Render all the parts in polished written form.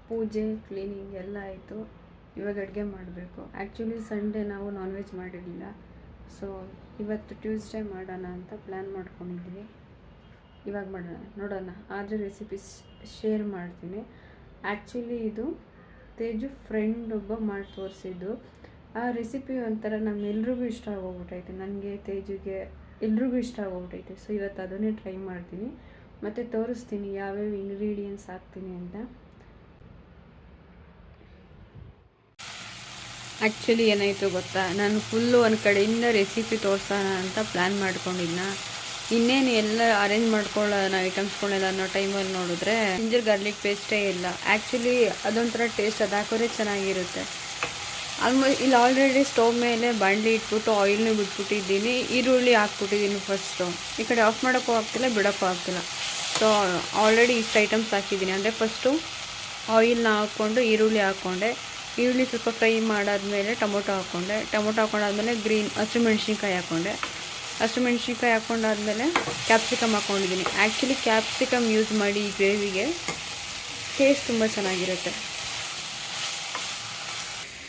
ಪೂಜೆ ಕ್ಲೀನಿಂಗ್ ಎಲ್ಲ ಆಯಿತು. ಇವಾಗ ಅಡುಗೆ ಮಾಡಬೇಕು. ಆ್ಯಕ್ಚುಲಿ ಸಂಡೇ ನಾವು ನಾನ್ ವೆಜ್ ಮಾಡಿರಲಿಲ್ಲ, ಸೊ ಇವತ್ತು ಟ್ಯೂಸ್ಡೇ ಮಾಡೋಣ ಅಂತ ಪ್ಲ್ಯಾನ್ ಮಾಡ್ಕೊಂಡಿದ್ವಿ. ಇವಾಗ ಮಾಡೋಣ, ನೋಡೋಣ. ಆದರೆ ರೆಸಿಪೀಸ್ ಶೇರ್ ಮಾಡ್ತೀನಿ. ಆ್ಯಕ್ಚುಲಿ ಇದು ತೇಜು ಫ್ರೆಂಡ್ ಒಬ್ಬ ಮಾಡಿ ತೋರಿಸಿದ್ದು. ಆ ರೆಸಿಪಿ ಒಂಥರ ನಮ್ಮೆಲ್ರಿಗೂ ಇಷ್ಟ ಆಗೋಗ್ಬಿಟ್ಟೈತೆ. ನನಗೆ, ತೇಜುಗೆ, ಎಲ್ರಿಗೂ ಇಷ್ಟ ಆಗೋಗ್ಬಿಟ್ಟೈತೆ. ಸೊ ಇವತ್ತು ಅದನ್ನೇ ಟ್ರೈ ಮಾಡ್ತೀನಿ ಮತ್ತು ತೋರಿಸ್ತೀನಿ ಯಾವ್ಯಾವ ಇಂಗ್ರೀಡಿಯೆಂಟ್ಸ್ ಹಾಕ್ತೀನಿ ಅಂತ. ಆ್ಯಕ್ಚುಲಿ ಏನಾಯಿತು ಗೊತ್ತಾ, ನಾನು ಫುಲ್ಲು ಒಂದು ಕಡೆಯಿಂದ ರೆಸಿಪಿ ತೋರಿಸೋಣ ಅಂತ ಪ್ಲ್ಯಾನ್ ಮಾಡ್ಕೊಂಡಿದ್ನ. ಇನ್ನೇನು ಎಲ್ಲ ಅರೇಂಜ್ ಮಾಡ್ಕೊಳ್ಳೋಣ ಐಟಮ್ಸ್ಗಳನ್ನೆಲ್ಲ ಅನ್ನೋ ಟೈಮಲ್ಲಿ ನೋಡಿದ್ರೆ ಜಿಂಜರ್ ಗಾರ್ಲಿಕ್ ಪೇಸ್ಟೇ ಇಲ್ಲ. ಆ್ಯಕ್ಚುಲಿ ಅದೊಂಥರ ಟೇಸ್ಟ್, ಅದು ಹಾಕೋದ್ರೆ ಚೆನ್ನಾಗಿರುತ್ತೆ. ಇಲ್ಲಿ ಆಲ್ರೆಡಿ ಸ್ಟವ್ ಮೇಲೆ ಬಾಣಲಿ ಇಟ್ಬಿಟ್ಟು ಆಯಿಲ್ನ ಬಿಟ್ಬಿಟ್ಟಿದ್ದೀನಿ. ಈರುಳ್ಳಿ ಹಾಕ್ಬಿಟ್ಟಿದ್ದೀನಿ ಫಸ್ಟು. ಈ ಕಡೆ ಆಫ್ ಮಾಡೋಕ್ಕೂ ಆಗ್ತಿಲ್ಲ, ಬಿಡೋಕ್ಕೂ ಆಗ್ತಿಲ್ಲ. ಸೊ ಆಲ್ರೆಡಿ ಇಷ್ಟು ಐಟಮ್ಸ್ ಹಾಕಿದ್ದೀನಿ. ಅಂದರೆ ಫಸ್ಟು ಆಯಿಲ್ನ ಹಾಕ್ಕೊಂಡು ಈರುಳ್ಳಿ ಹಾಕ್ಕೊಂಡೆ. ಈರುಳ್ಳಿ ಸ್ವಲ್ಪ ಫ್ರೈ ಮಾಡಾದ್ಮೇಲೆ ಟೊಮೊಟೊ ಹಾಕ್ಕೊಂಡೆ. ಟೊಮೊಟೊ ಹಾಕ್ಕೊಂಡಾದ್ಮೇಲೆ ಹಸಿಮೆಣ್ಸಿನ್ಕಾಯಿ ಹಾಕ್ಕೊಂಡೆ. ಹಸಿಮೆಣ್ಸಿನ್ಕಾಯಿ ಹಾಕ್ಕೊಂಡಾದ್ಮೇಲೆ ಕ್ಯಾಪ್ಸಿಕಮ್ ಹಾಕ್ಕೊಂಡಿದ್ದೀನಿ. ಆ್ಯಕ್ಚುಲಿ ಕ್ಯಾಪ್ಸಿಕಮ್ ಯೂಸ್ ಮಾಡಿ ಈ ಗ್ರೇವಿಗೆ ಟೇಸ್ಟ್ ತುಂಬ ಚೆನ್ನಾಗಿರುತ್ತೆ.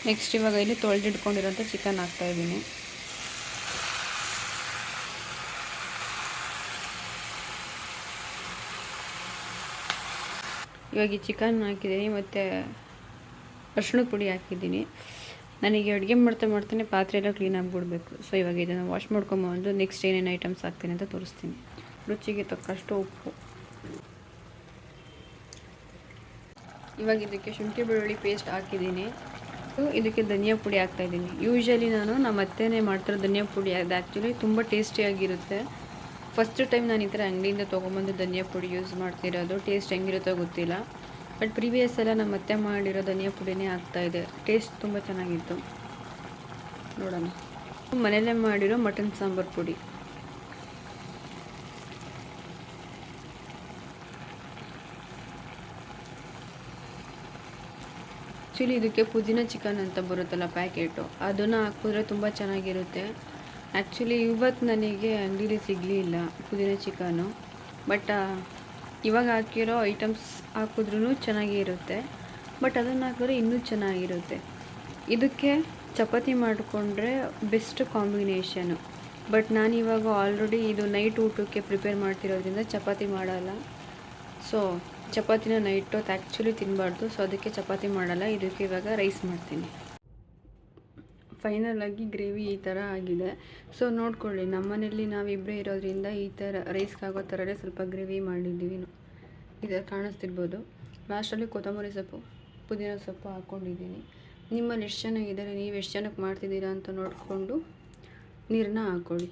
ನೆಕ್ಸ್ಟ್ ಇವಾಗ ಇಲ್ಲಿ ತೊಳೆದಿಟ್ಕೊಂಡಿರೋಂಥ ಚಿಕನ್ ಹಾಕ್ತಾಯಿದ್ದೀನಿ. ಇವಾಗ ಈ ಚಿಕನ್ ಹಾಕಿದ್ದೀನಿ ಮತ್ತು ಅರಿಶಿಣದ ಪುಡಿ ಹಾಕಿದ್ದೀನಿ. ನನಗೆ ಅಡುಗೆ ಮಾಡ್ತಾನೆ ಪಾತ್ರೆ ಎಲ್ಲ ಕ್ಲೀನ್ ಆಗಿಬಿಡ್ಬೇಕು. ಸೊ ಇವಾಗ ಇದನ್ನು ವಾಶ್ ಮಾಡ್ಕೊಂಬಂದು ನೆಕ್ಸ್ಟ್ ಏನೇನು ಐಟಮ್ಸ್ ಹಾಕ್ತೀನಿ ಅಂತ ತೋರಿಸ್ತೀನಿ. ರುಚಿಗೆ ತಕ್ಕಷ್ಟು ಉಪ್ಪು. ಇವಾಗ ಇದಕ್ಕೆ ಶುಂಠಿ ಬೆಳ್ಳುಳ್ಳಿ ಪೇಸ್ಟ್ ಹಾಕಿದ್ದೀನಿ. ಇದಕ್ಕೆ ಧನಿಯಾ ಪುಡಿ ಹಾಕ್ತಾಯಿದ್ದೀನಿ. ಯೂಶ್ವಲಿ ನಮ್ಮ ಅತ್ತೆನೇ ಮಾಡ್ತಿರೋ ಧನಿಯಾ ಪುಡಿ. ಅದು ಆ್ಯಕ್ಚುಲಿ ತುಂಬ ಟೇಸ್ಟಿಯಾಗಿರುತ್ತೆ. ಫಸ್ಟ್ ಟೈಮ್ ನಾನು ಈ ಥರ ಅಂಗಡಿಯಿಂದ ತೊಗೊಂಬಂದು ಧನಿಯಾ ಪುಡಿ ಯೂಸ್ ಮಾಡ್ತಿರೋದು. ಟೇಸ್ಟ್ ಹೆಂಗಿರುತ್ತೋ ಗೊತ್ತಿಲ್ಲ, ಬಟ್ ಪ್ರೀವಿಯಸ್ ಎಲ್ಲ ನಮ್ಮ ಅತ್ತೆ ಮಾಡಿರೋ ಧನಿಯಾ ಪುಡಿನೇ ಆಗ್ತಾಯಿದೆ. ಟೇಸ್ಟ್ ತುಂಬ ಚೆನ್ನಾಗಿತ್ತು. ನೋಡೋಣ. ಮನೆಯಲ್ಲೇ ಮಾಡಿರೋ ಮಟನ್ ಸಾಂಬಾರು ಪುಡಿ. ಆ್ಯಕ್ಚುಲಿ ಇದಕ್ಕೆ ಪುದೀನ ಚಿಕನ್ ಅಂತ ಬರುತ್ತಲ್ಲ ಪ್ಯಾಕೆಟು, ಅದನ್ನು ಹಾಕಿದ್ರೆ ತುಂಬ ಚೆನ್ನಾಗಿರುತ್ತೆ. ಆ್ಯಕ್ಚುಲಿ ಇವತ್ತು ನನಗೆ ಅಂಗಡಿಲಿ ಸಿಗಲಿಲ್ಲ ಪುದೀನ ಚಿಕನು, ಬಟ್ ಇವಾಗ ಹಾಕಿರೋ ಐಟಮ್ಸ್ ಹಾಕಿದ್ರೂ ಚೆನ್ನಾಗೇ ಇರುತ್ತೆ. ಬಟ್ ಅದನ್ನು ಹಾಕಿದ್ರೆ ಇನ್ನೂ ಚೆನ್ನಾಗಿರುತ್ತೆ. ಇದಕ್ಕೆ ಚಪಾತಿ ಮಾಡಿಕೊಂಡ್ರೆ ಬೆಸ್ಟ್ ಕಾಂಬಿನೇಷನು. ಬಟ್ ನಾನಿವಾಗ ಆಲ್ರೆಡಿ ಇದು ನೈಟ್ ಊಟಕ್ಕೆ ಪ್ರಿಪೇರ್ ಮಾಡ್ತಿರೋದ್ರಿಂದ ಚಪಾತಿ ಮಾಡಲ್ಲ. ಸೊ ಚಪಾತಿನ ನೈಟ್ ಹೊತ್ತು ಆ್ಯಕ್ಚುಲಿ ತಿನ್ನಬಾರ್ದು. ಸೊ ಅದಕ್ಕೆ ಚಪಾತಿ ಮಾಡಲ್ಲ. ಇದಕ್ಕೆ ಇವಾಗ ರೈಸ್ ಮಾಡ್ತೀನಿ. ಫೈನಲಾಗಿ ಗ್ರೇವಿ ಈ ಥರ ಆಗಿದೆ. ಸೊ ನೋಡ್ಕೊಳ್ಳಿ, ನಮ್ಮನೇಲಿ ನಾವಿಬ್ಬರೇ ಇರೋದ್ರಿಂದ ಈ ಥರ ರೈಸ್ಗಾಗೋ ಥರನೇ ಸ್ವಲ್ಪ ಗ್ರೇವಿ ಮಾಡಿದ್ದೀವಿ. ಇದು ಕಾಣಿಸ್ತಿರ್ಬೋದು. ಲಾಸ್ಟಲ್ಲಿ ಕೊತ್ತಂಬರಿ ಸೊಪ್ಪು, ಪುದೀನ ಸೊಪ್ಪು ಹಾಕ್ಕೊಂಡಿದ್ದೀನಿ. ನಿಮ್ಮಲ್ಲಿ ಎಷ್ಟು ಚೆನ್ನಾಗಿದ್ದಾರೆ, ನೀವು ಎಷ್ಟು ಜನಕ್ಕೆ ಮಾಡ್ತಿದ್ದೀರಾ ಅಂತ ನೋಡಿಕೊಂಡು ನೀರನ್ನ ಹಾಕ್ಕೊಳ್ಳಿ.